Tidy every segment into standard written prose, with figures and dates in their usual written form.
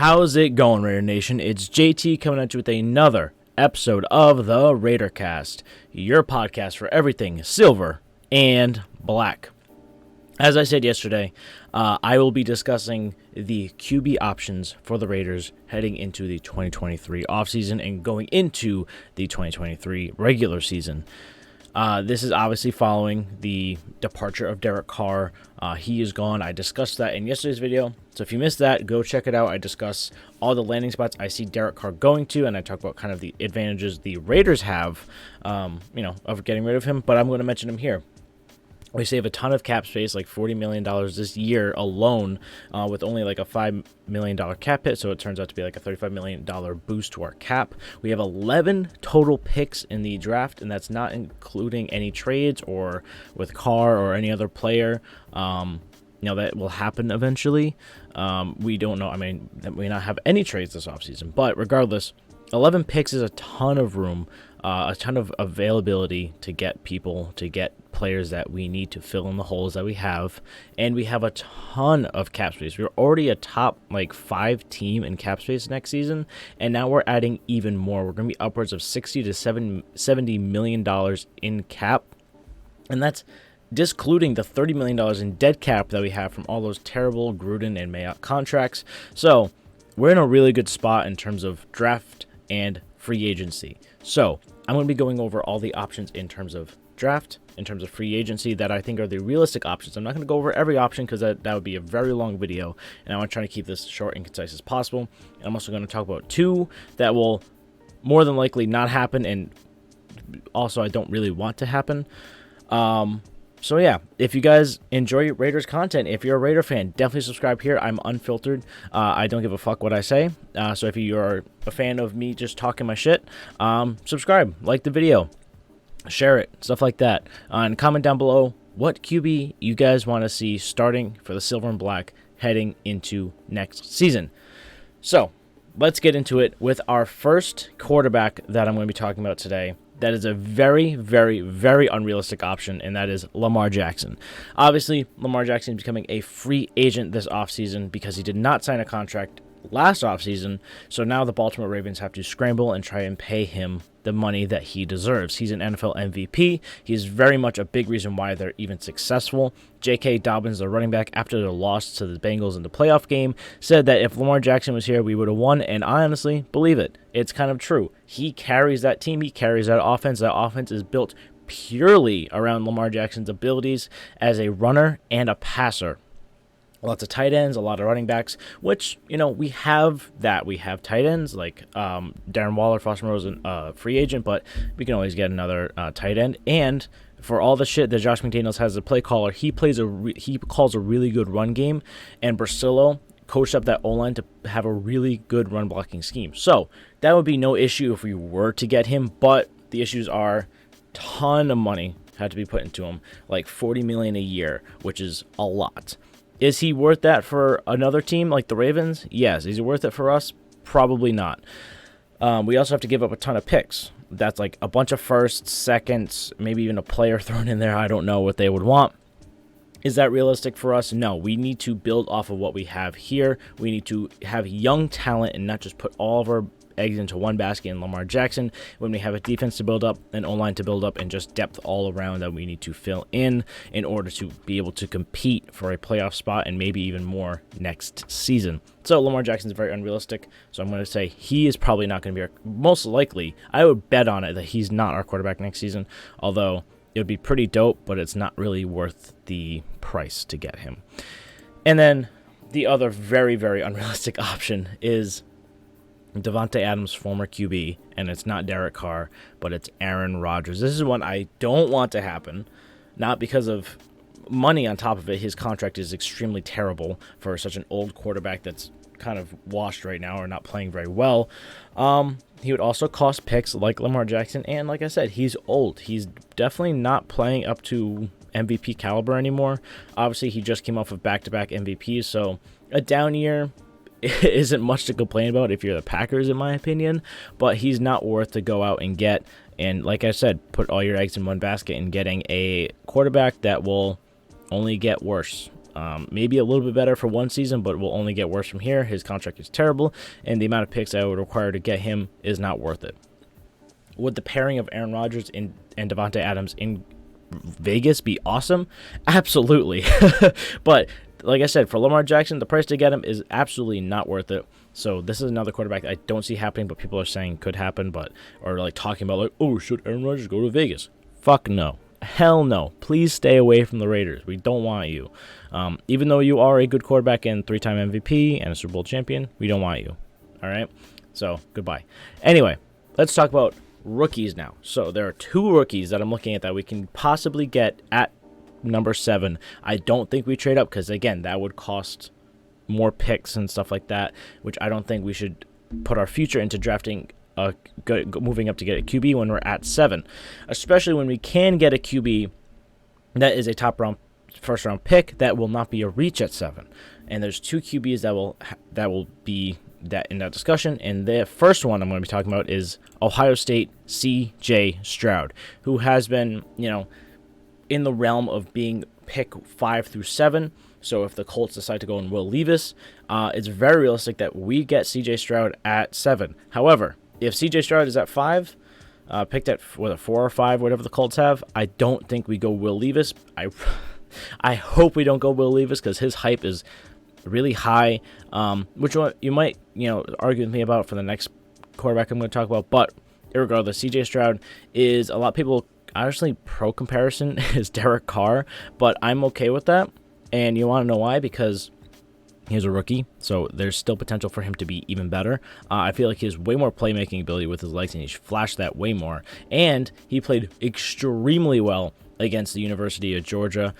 How's it going, Raider Nation? It's JT coming at you with another episode of the Raidercast, your podcast for everything silver and black. As I said yesterday, I will be discussing the QB options for the Raiders heading into the 2023 offseason and going into the 2023 regular season. This is obviously following the departure of Derek Carr. He is gone. I discussed that in yesterday's video. So if you missed that, go check it out. I discuss all the landing spots I see Derek Carr going to, and I talk about kind of the advantages the Raiders have, of getting rid of him. But I'm going to mention him here. We save a ton of cap space, like $40 million this year alone, with only like a $5 million cap hit, so it turns out to be like a $35 million boost to our cap. We have 11 total picks in the draft, and that's not including any trades or with Carr or any other player. That will happen eventually. We don't know. I mean, we may not have any trades this offseason, but regardless, 11 picks is a ton of room, a ton of availability to get people, to get players that we need to fill in the holes that we have, and we have a ton of cap space. We're already a top 5 team in cap space next season, and now we're adding even more. We're going to be upwards of $60 to $70 million in cap, and that's discluding the $30 million in dead cap that we have from all those terrible Gruden and Mayock contracts. So we're in a really good spot in terms of draft and free agency. So I'm going to be going over all the options in terms of draft, in terms of free agency that I think are the realistic options. I'm not going to go over every option because that would be a very long video, and I want to try to keep this short and concise as possible. And I'm also going to talk about 2 that will more than likely not happen, and also I don't really want to happen. So yeah, if you guys enjoy Raiders content, if you're a Raider fan, definitely subscribe here. I'm unfiltered. I don't give a fuck what I say. So if you're a fan of me just talking my shit, subscribe, like the video, share it, stuff like that. And comment down below what QB you guys want to see starting for the silver and black heading into next season. So let's get into it with our first quarterback that I'm going to be talking about today. That is a very, very, very unrealistic option, and that is Lamar Jackson. Obviously, Lamar Jackson is becoming a free agent this offseason because he did not sign a contract last offseason, so now the Baltimore Ravens have to scramble and try and pay him the money that he deserves. He's an NFL MVP. He's very much a big reason why they're even successful. J.K. Dobbins, the running back, after their loss to the Bengals in the playoff game, said that if Lamar Jackson was here, we would have won, and I honestly believe it. It's kind of true. He carries that team. He carries that offense. That offense is built purely around Lamar Jackson's abilities as a runner and a passer. Lots of tight ends, a lot of running backs, which, we have that. We have tight ends like Darren Waller, Foster Moreau's a free agent, but we can always get another tight end. And for all the shit that Josh McDaniels has as a play caller, he calls a really good run game, and Brasillo coached up that O-line to have a really good run blocking scheme. So that would be no issue if we were to get him, but the issues are ton of money had to be put into him, like $40 million a year, which is a lot. Is he worth that for another team like the Ravens? Yes. Is he worth it for us? Probably not. We also have to give up a ton of picks. That's like a bunch of firsts, seconds, maybe even a player thrown in there. I don't know what they would want. Is that realistic for us? No. We need to build off of what we have here. We need to have young talent and not just put all of our eggs into one basket in Lamar Jackson when we have a defense to build up, an O-line to build up, and just depth all around that we need to fill in order to be able to compete for a playoff spot and maybe even more next season. So Lamar Jackson is very unrealistic, so I'm going to say he is probably not going to be most likely, I would bet on it that he's not our quarterback next season, although it would be pretty dope, but it's not really worth the price to get him. And then the other very, very unrealistic option is Davante Adams' former QB, and it's not Derek Carr, but it's Aaron Rodgers. This is one I don't want to happen, not because of money on top of it. His contract is extremely terrible for such an old quarterback that's kind of washed right now or not playing very well. He would also cost picks like Lamar Jackson, and like I said, he's old. He's definitely not playing up to MVP caliber anymore. Obviously, he just came off of back-to-back MVPs, so a down year isn't much to complain about if you're the Packers, in my opinion, but he's not worth to go out and get. And like I said, put all your eggs in one basket and getting a quarterback that will only get worse. Maybe a little bit better for one season, but will only get worse from here. His contract is terrible, and the amount of picks I would require to get him is not worth it. Would the pairing of Aaron Rodgers and Davante Adams in Vegas be awesome? Absolutely. But like I said, for Lamar Jackson, the price to get him is absolutely not worth it. So this is another quarterback that I don't see happening, but people are saying could happen, or like talking about like, oh, should Aaron Rodgers go to Vegas? Fuck no. Hell no. Please stay away from the Raiders. We don't want you. Even though you are a good quarterback and 3-time MVP and a Super Bowl champion, we don't want you. All right? So, goodbye. Anyway, let's talk about rookies now. So, there are 2 rookies that I'm looking at that we can possibly get at number 7. I don't think we trade up because, again, that would cost more picks and stuff like that, which I don't think we should put our future into drafting moving up to get a QB when we're at 7, especially when we can get a QB that is a first round pick that will not be a reach at 7. And there's 2 QBs that will be that in that discussion. And the first one I'm going to be talking about is Ohio State C.J. Stroud, who has been, in the realm of being pick 5 through 7. So if the Colts decide to go in Will Levis, it's very realistic that we get C.J. Stroud at 7. However, if C.J. Stroud is at 5, picked at 4 or 5, whatever the Colts have, I don't think we go Will Levis. I hope we don't go Will Levis because his hype is really high, which you might argue with me about for the next quarterback I'm going to talk about. But regardless, C.J. Stroud is a lot of people honestly pro comparison is Derek Carr, but I'm okay with that. And you want to know why? Because he's a rookie, so there's still potential for him to be even better. I feel like he has way more playmaking ability with his legs, and he's flashed that way more. And he played extremely well against the University of Georgia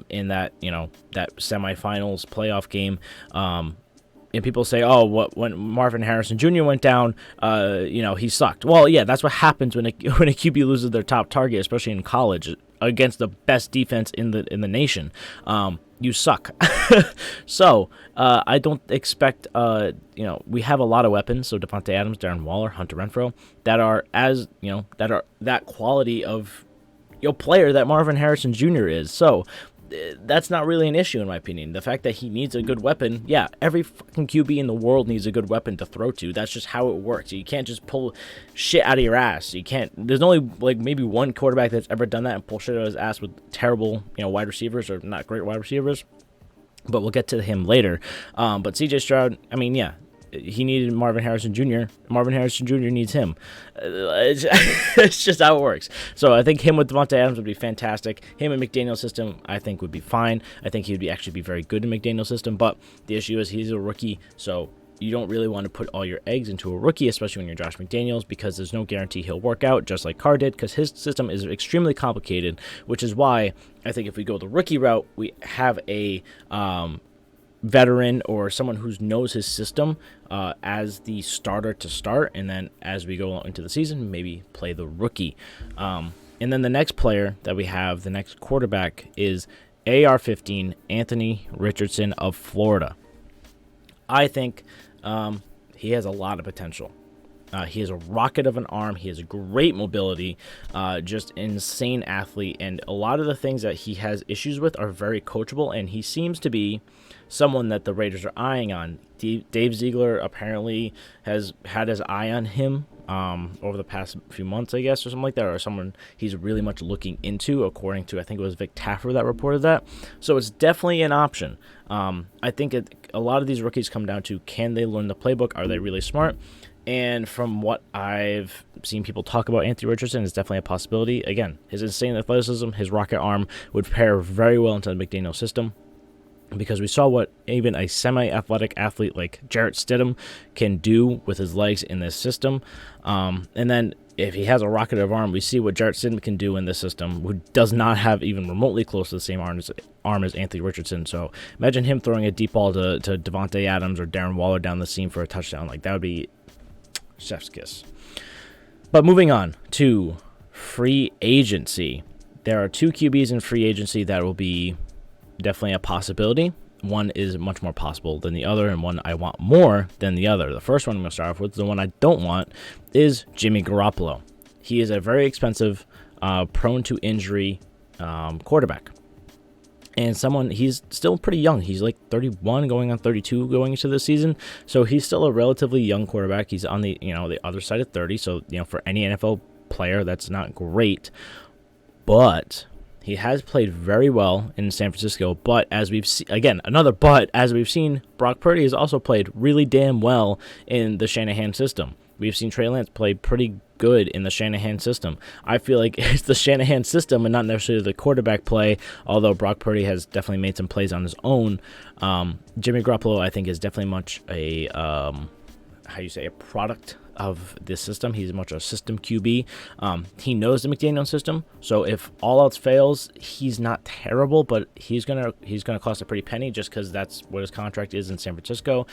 in that that semifinals playoff game. And people say, when Marvin Harrison Jr. went down, he sucked. Well, yeah, that's what happens when a QB loses their top target, especially in college, against the best defense in the nation. You suck. So I don't expect. We have a lot of weapons. So Devontae Adams, Darren Waller, Hunter Renfrow, that are that quality of player that Marvin Harrison Jr. is. So that's not really an issue in my opinion. The fact that he needs a good weapon, yeah, every fucking QB in the world needs a good weapon to throw to. That's just how it works. You can't just pull shit out of your ass. You can't. There's only maybe one quarterback that's ever done that and pull shit out of his ass with terrible wide receivers or not great wide receivers. But we'll get to him later. But CJ Stroud, he needed Marvin Harrison Jr. Marvin Harrison Jr. needs him. It's just how it works. So I think him with Devontae Adams would be fantastic. Him in McDaniel's system, I think, would be fine. I think he would actually be very good in McDaniel's system. But the issue is he's a rookie, so you don't really want to put all your eggs into a rookie, especially when you're Josh McDaniels, because there's no guarantee he'll work out, just like Carr did, because his system is extremely complicated, which is why I think if we go the rookie route, we have a veteran or someone who knows his system as the starter to start, and then as we go into the season, maybe play the rookie. And then the next player that we have, the next quarterback, is AR-15 Anthony Richardson of Florida. I think he has a lot of potential. He has a rocket of an arm. He has great mobility, just insane athlete. And a lot of the things that he has issues with are very coachable. And he seems to be someone that the Raiders are eyeing on. Dave Ziegler apparently has had his eye on him over the past few months, I guess, or something like that, or someone he's really much looking into, according to, I think it was Vic Taffer that reported that. So it's definitely an option. I think a lot of these rookies come down to, can they learn the playbook? Are they really smart? And from what I've seen people talk about Anthony Richardson, is definitely a possibility. Again, his insane athleticism, his rocket arm would pair very well into the McDaniel system, because we saw what even a semi-athletic athlete like Jarrett Stidham can do with his legs in this system. And then if he has a rocket of arm, we see what Jarrett Stidham can do in this system, who does not have even remotely close to the same arm as Anthony Richardson. So imagine him throwing a deep ball to Devontae Adams or Darren Waller down the seam for a touchdown. Like, that would be chef's kiss. But moving on to free agency. There are 2 QBs in free agency that will be definitely a possibility. One is much more possible than the other, and one I want more than the other. The first one I'm going to start off with, the one I don't want, is Jimmy Garoppolo. He is a very expensive, prone to injury quarterback. And he's still pretty young. He's like 31 going on 32 going into the season. So he's still a relatively young quarterback. He's on the, the other side of 30. So, for any NFL player, that's not great. But he has played very well in San Francisco. But as we've seen, again, another but, as we've seen, Brock Purdy has also played really damn well in the Shanahan system. We've seen Trey Lance play pretty good in the Shanahan system. I feel like it's the Shanahan system and not necessarily the quarterback play, although Brock Purdy has definitely made some plays on his own. Jimmy Garoppolo, I think, is definitely much a product of this system. He's much a system QB. He knows the McDaniel system, so if all else fails, he's not terrible, but he's gonna cost a pretty penny just because that's what his contract is in San Francisco.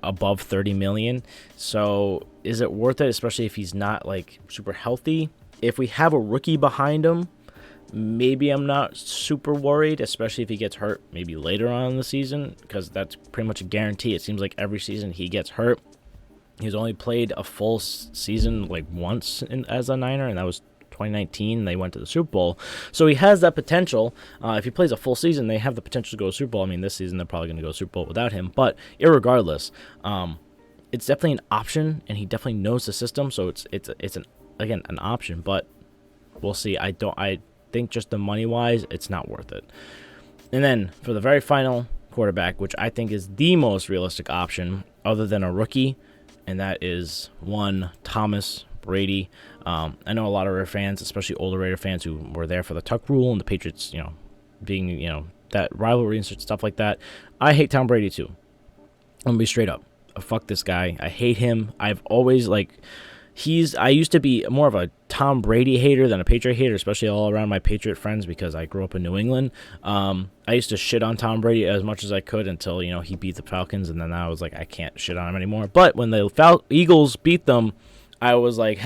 Above $30 million. So is it worth it, especially if he's not like super healthy? If we have a rookie behind him, maybe I'm not super worried, especially if he gets hurt maybe later on in the season, because that's pretty much a guarantee. It seems like every season he gets hurt. He's only played a full season like once as a Niner, and that was 2019. They went to the Super Bowl. So he has that potential. If he plays a full season, they have the potential to go to Super Bowl. I mean, this season they're probably going to go to Super Bowl without him. But irregardless, it's definitely an option, and he definitely knows the system. So it's an option. But we'll see. I think just the money wise, it's not worth it. And then for the very final quarterback, which I think is the most realistic option other than a rookie, and that is one Thomas Brady. I know a lot of Raider fans, especially older Raider fans who were there for the Tuck rule and the Patriots, being, that rivalry and stuff like that. I hate Tom Brady too. I'm going to be straight up. Fuck this guy. I hate him. I've always, I used to be more of a Tom Brady hater than a Patriot hater, especially all around my Patriot friends because I grew up in New England. I used to shit on Tom Brady as much as I could until, he beat the Falcons, and then I was like, I can't shit on him anymore. But when the Eagles beat them, I was like,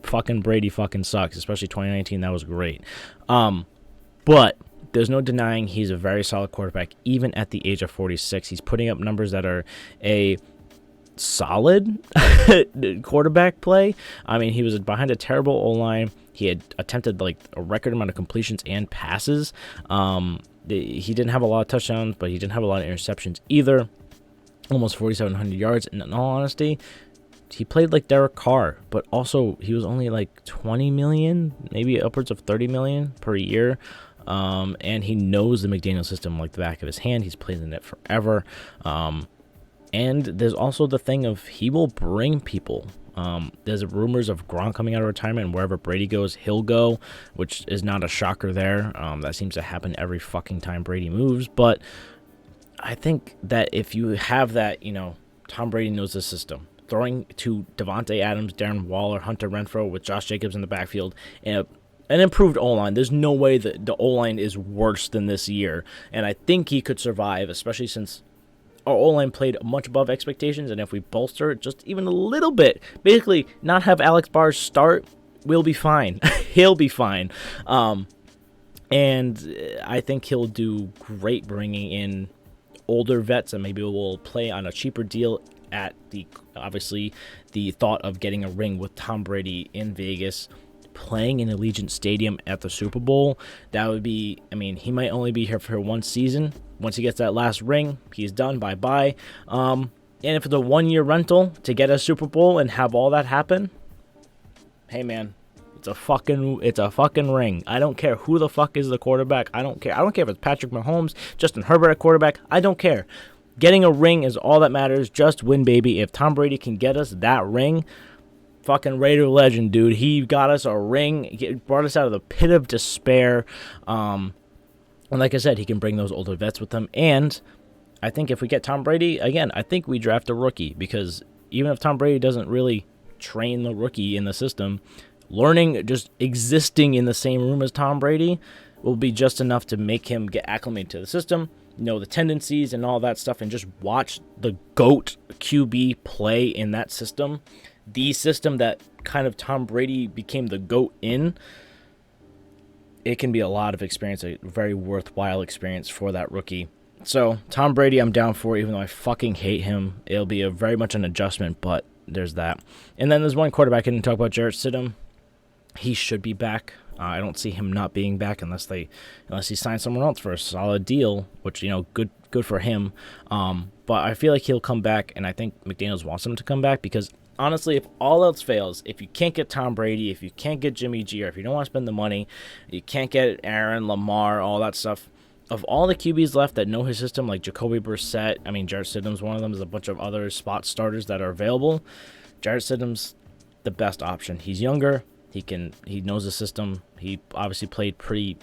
fucking Brady fucking sucks, especially 2019. That was great. But there's no denying he's a very solid quarterback, even at the age of 46. He's putting up numbers that are a solid quarterback play. I mean, he was behind a terrible O-line. He had attempted a record amount of completions and passes. He didn't have a lot of touchdowns, but he didn't have a lot of interceptions either. Almost 4,700 yards. And in all honesty, he played like Derek Carr, but also he was only like 20 million, maybe upwards of 30 million per year. And he knows the McDaniel system like the back of his hand. He's played in it forever. And there's also the thing of he will bring people. There's rumors of Gronk coming out of retirement, and wherever Brady goes, he'll go, which is not a shocker there. That seems to happen every fucking time Brady moves. But I think that if you have that, Tom Brady knows the system. Throwing to Devontae Adams, Darren Waller, Hunter Renfrow with Josh Jacobs in the backfield, and an improved O-line. There's no way that the O-line is worse than this year. And I think he could survive, especially since our O-line played much above expectations. And if we bolster it just even a little bit, basically not have Alex Barrs start, we'll be fine. He'll be fine. And I think he'll do great bringing in older vets, and maybe we'll play on a cheaper deal at obviously the thought of getting a ring with Tom Brady in Vegas, playing in Allegiant Stadium at the Super Bowl. That would be, he might only be here for one season. Once he gets that last ring, he's done. Bye-bye. And if it's a one-year rental to get a Super Bowl and have all that happen, hey, man, it's a fucking ring. I don't care who the fuck is the quarterback. I don't care. I don't care if it's Patrick Mahomes, Justin Herbert at quarterback. I don't care. Getting a ring is all that matters. Just win, baby. If Tom Brady can get us that ring, fucking Raider legend, dude. He got us a ring. Brought us out of the pit of despair. And like I said, he can bring those older vets with him. And I think if we get Tom Brady, again, I think we draft a rookie. Because even if Tom Brady doesn't really train the rookie in the system, just existing in the same room as Tom Brady will be just enough to make him get acclimated to the system, know the tendencies and all that stuff, and just watch the GOAT QB play in that system. The system that kind of Tom Brady became the GOAT in. It can be a lot of experience, a very worthwhile experience for that rookie. So, Tom Brady, I'm down for, even though I fucking hate him. It'll be very much an adjustment, but there's that. And then there's one quarterback I didn't talk about, Jarrett Stidham. he should be back. I don't see him not being back unless he signs someone else for a solid deal, which, good for him. But I feel like he'll come back, and I think McDaniels wants him to come back because honestly, if all else fails, if you can't get Tom Brady, if you can't get Jimmy G, or if you don't want to spend the money, you can't get Aaron, Lamar, all that stuff. Of all the QBs left that know his system, like Jacoby Brissett, Jarrett Stidham's one of them. There's a bunch of other spot starters that are available. Jarrett Stidham's the best option. He's younger. He knows the system. He obviously played pretty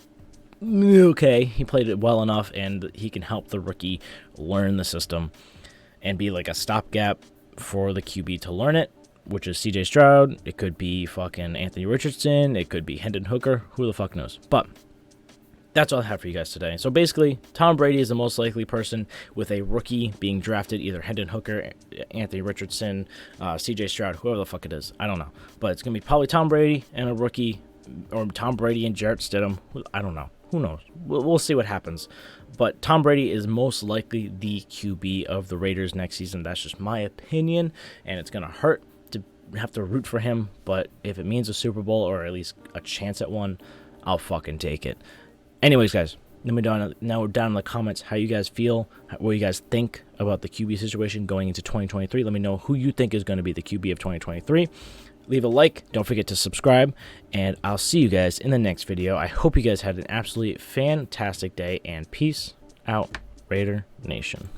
okay. He played it well enough, and he can help the rookie learn the system and be like a stopgap for the QB to learn it, which is CJ Stroud. It could be fucking Anthony Richardson. It could be Hendon Hooker. Who the fuck knows? But that's all I have for you guys today. So basically, Tom Brady is the most likely person with a rookie being drafted, either Hendon Hooker, Anthony Richardson, CJ Stroud, whoever the fuck it is. I don't know. But it's going to be probably Tom Brady and a rookie, or Tom Brady and Jarrett Stidham. I don't know. Who knows? We'll see what happens. But Tom Brady is most likely the QB of the Raiders next season. That's just my opinion, and it's going to hurt to have to root for him. But if it means a Super Bowl or at least a chance at one, I'll fucking take it. Anyways, guys, let me know down in the comments how you guys feel, what you guys think about the QB situation going into 2023. Let me know who you think is going to be the QB of 2023. Leave a like. Don't forget to subscribe. And I'll see you guys in the next video. I hope you guys had an absolutely fantastic day. And peace out, Raider Nation.